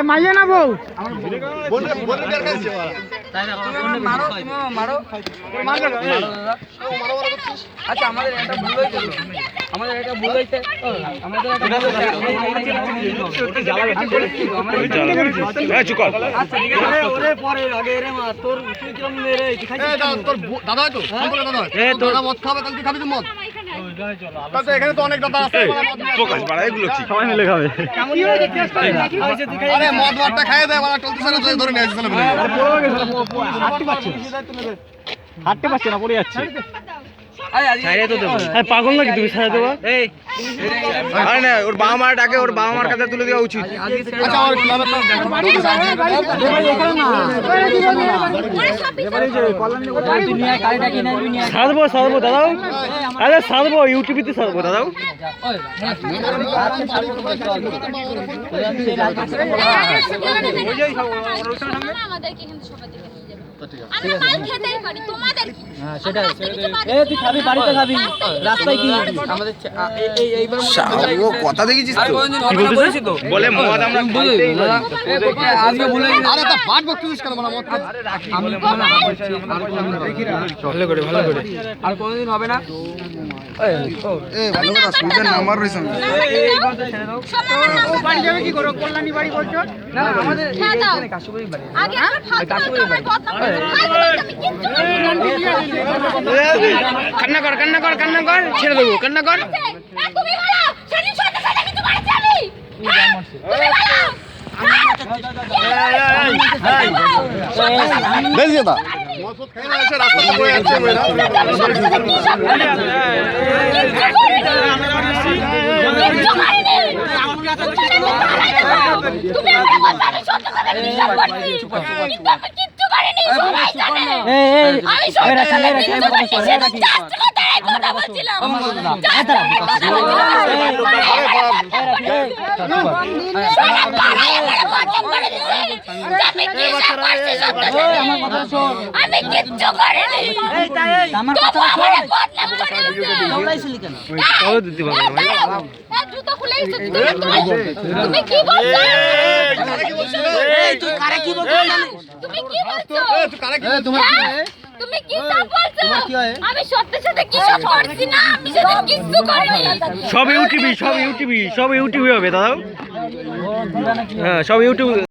মাইয়ে না বউ আচ্ছা আমাদের একটা ভুল হয়েছে এখানে তো অনেক দাদা আছে সবাই মিলে খাবে আরে মদ ভাতটা খাইয়ে দেয় বলা চলতেছে না ধরে নিয়ে আসছে হাঁটতে পারছে না পড়ে যাচ্ছে পাগল নাকি তুমি ছাড়া দেবো ওর বাবা মার ডাকে ওর বাবা মার কাছে তুলে দেওয়া উচিত সারবো সারবো দাদাও আরে সারবো ইউটিউবিতে সারবো দাদাও কথা দেখেছিস বলে মদ আমরা আজকে বলে আরে তা বাট বকছিস কেন মানে মদ ভালো করে আর কোনদিন হবে না ভালো করে সুইটার নাম্বার রয়েছে বাড়ি যাবে কি করো কল্যাণী বাড়ি বলছো না আমাদের এখানে কাশুবাড়ি বাড়ি আগে আমার কাশুবাড়ি বাড়ি কান্না কর ছেড়ে দেবো কান্না কর তুমি বলো সেদিন সাথে সাথে কিছু বাড়ি যাবি বেশ দাদা মদ খাই না এসে রাস্তাতে বয়ে যাচ্ছে আমি কিচ্ছু করিনি আমার কথা জুতো খুলে তুমি কি বলছো তুই কারে কি বলছো তুমি কি বলছো তুমি কি সব বলছো আমি সত্যি সত্যি কিছু করছি না আমি সত্যি কিছু করিনি সব ইউটিউবই হবে দাদাও হ্যাঁ সব ইউটিউব